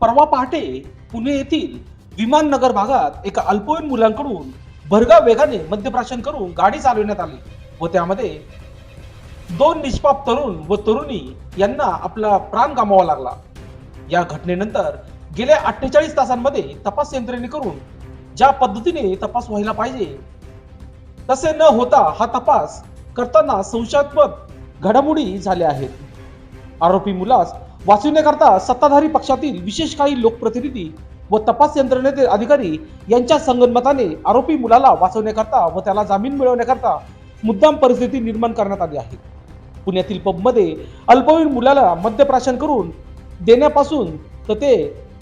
परवा पहाटे पुणे येथील विमाननगर भागात एका अल्पवयीन मुलांकडून भरधाव वेगाने मद्यप्राशन करून गाडी चालवण्यात आली व त्यामध्ये दोन निष्पाप तरुण व तरुणी यांना आपला प्राण गमवावा लागला। या घटनेनंतर गेल्या 48 तासांमध्ये तपास यंत्रणेकडून ज्या पद्धतीने तपास व्हायला पाहिजे तसे न होता हा तपास करताना संशयास्पद घडामोडी झाल्या आहेत। आरोपी मुलास वाचविण्याकरता सत्ताधारी पक्षातील विशेष काही लोकप्रतिनिधी व तपास यंत्रणेतील अधिकारी यांच्या संगनमताने आरोपी मुलाला वाचवण्याकरता व त्याला जामीन मिळवण्याकरता मुद्दाम परिस्थिती निर्माण करण्यात आली आहे। पुण्यातील पबमध्ये अल्पवयीन मुलाला मद्यप्राशन करून देण्यापासून तर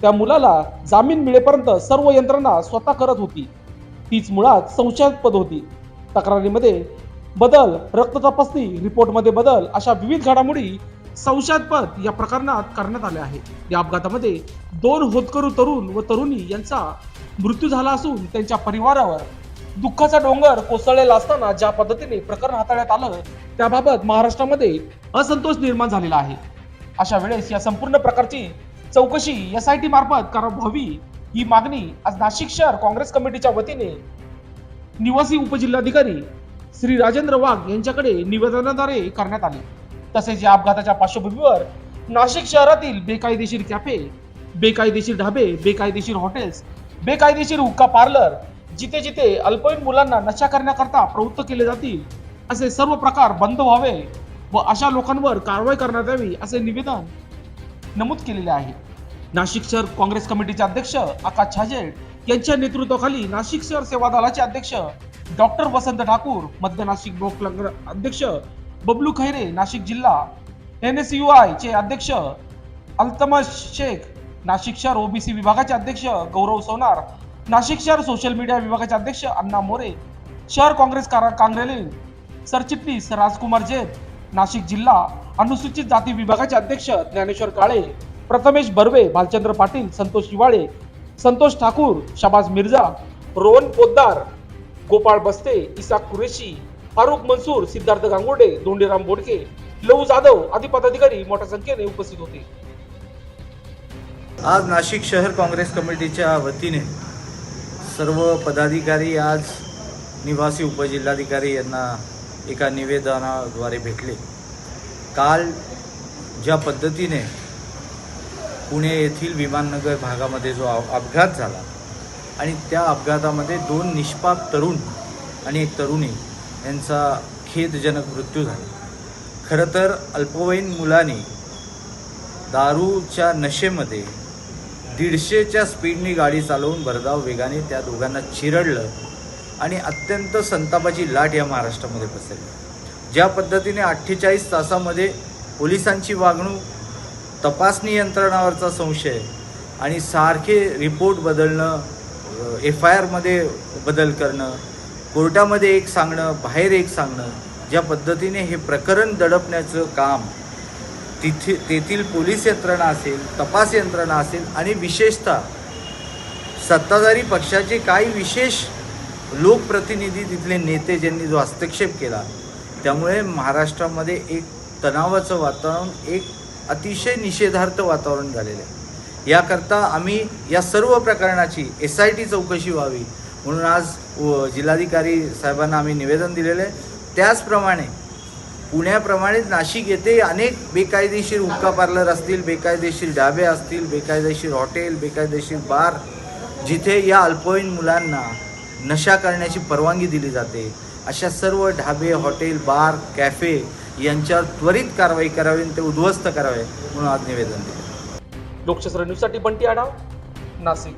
त्या मुलाला जामीन मिळेपर्यंत सर्व यंत्रणा स्वतः करत होती, तीच मुळात संशयास्पद होती। तक्रारीमध्ये बदल, रक्त तपासणी रिपोर्टमध्ये बदल अशा विविध घडामोडी संशयास्पद या प्रकरणात करण्यात आल्या आहेत। या अपघातामध्ये दोन होतकरू तरुण व तरुणी यांचा मृत्यू झाला असून त्यांच्या परिवारावर दुःखाचा डोंगर कोसळलेला असताना ज्या पद्धतीने प्रकरण हाताळण्यात आलं त्याबाबत महाराष्ट्रामध्ये असंतोष निर्माण झालेला आहे। अशा वेळेस या संपूर्ण प्रकारची चौकशी SIT मार्फत करावी व्हावी ही मागणी आज नाशिक शहर काँग्रेस कमिटीच्या वतीने निवासी उपजिल्हाधिकारी श्री राजेंद्र वाघ यांच्याकडे निवेदनाद्वारे करण्यात आले। तसेच या अपघाताच्या पार्श्वभूमीवर नाशिक शहरातील बेकायदेशीर कॅफे, बेकायदेशीर ढाबे, बेकायदेशीर हॉटेल्स, बेकायदेशीर हुक्का पार्लर, जिथे जिथे अल्पवयीन मुलांना नशा करण्याकरता प्रवृत्त केले जातील असे सर्व प्रकार बंद व्हावे व अशा लोकांवर कारवाई करण्यात यावी असे निवेदन नमूद केलेले आहे। नाशिक शहर काँग्रेस कमिटीचे अध्यक्ष आकाश छाजेड यांच्या नेतृत्वाखाली नाशिक शहर सेवा दलाचे अध्यक्ष डॉक्टर वसंत ठाकूर, मध्य नाशिक ब्लॉक अध्यक्ष बबलू खैरे, नाशिक जिल्हा NSUI चे अध्यक्ष अल्तमश शेख, नाशिक शहर OBC विभागाचे अध्यक्ष गौरव सोनार, नाशिक शहर सोशल मीडिया विभागाचे अध्यक्ष अण्णा मोरे, शहर काँग्रेस काँग्रेलीन सरचिटणीस राजकुमार जैन, नाशिक जिल्हा अनुसूचित जाती विभागाचे अध्यक्ष ज्ञानेश्वर काळे, प्रथमेश बर्वे, भालचंद्र पाटील, संतोष शिवाळे, संतोष ठाकूर, शबाज मिर्झा, रोहन पोद्दार, गोपाळ बस्ते, इसाक कुरेशी, फारुख मंसूर, सिद्धार्थ गांगुर्डे, दोंडीराम बोडके, लहू जाधव आदी पदाधिकारी मोठ्या संख्येने उपस्थित होते। आज नाशिक शहर काँग्रेस कमिटीच्या वतीने सर्व पदाधिकारी आज निवासी उपजिल्हाधिकारी यांना एका निवेदनाद्वारे भेटले। काल ज्या पद्धतीने पुणे येथील विमाननगर भागामध्ये जो अपघात झाला आणि त्या अपघातामध्ये दोन निष्पाप तरुण आणि एक तरुणी यांचा खेदजनक मृत्यू झाला। खरं तर अल्पवयीन मुलांनी दारूच्या नशेमध्ये 150च्या स्पीडनी गाडी चालवून भरधाव वेगाने त्या दोघांना चिरडलं आणि अत्यंत संतापाची लाट या महाराष्ट्रामध्ये पसरली। ज्या पद्धतीने 48 तासामध्ये पोलिसांची वागणूक, तपासणी यंत्रणावरचा संशय आणि सारखे रिपोर्ट बदलणं, FIR मध्ये बदल करणं, कोर्टामध्ये एक सांगणं, बाहेर एक सांगणं, ज्या पद्धतीने हे प्रकरण दडपण्याचं काम तेथील पोलीस यंत्रणा असेल, तपास यंत्रणा असेल आणि विशेषतः सत्ताधारी पक्षाचे काही विशेष लोकप्रतिनिधी, तिथले नेते ज्यांनी जो हस्तक्षेप केला त्यामुळे महाराष्ट्रामध्ये एक तणावाचं वातावरण, एक अतिशय निषेधार्थ वातावरण झालेलं आहे। याकरता आम्ही या सर्व प्रकरणाची SIT चौकशी व्हावी म्हणून आज जिल्हाधिकारी साहेबांना आम्ही निवेदन दिलेलं आहे। त्याचप्रमाणे पुण्याप्रमाणेच नाशिक येथे अनेक बेकायदेशीर हुक्का पार्लर असतील, बेकायदेशीर ढाबे असतील, बेकायदेशीर हॉटेल, बेकायदेशीर बार, जिथे या अल्पवयीन मुलांना नशा करण्याची परवानगी दिली जाते, अशा सर्व ढाबे, हॉटेल, बार, कॅफे यांच्यावर त्वरित कारवाई करावी आणि ते उद्ध्वस्त करावे म्हणून आज निवेदन दिले। लोकशास्त्र न्यूजसाठी बंटी आढाव, नाशिक।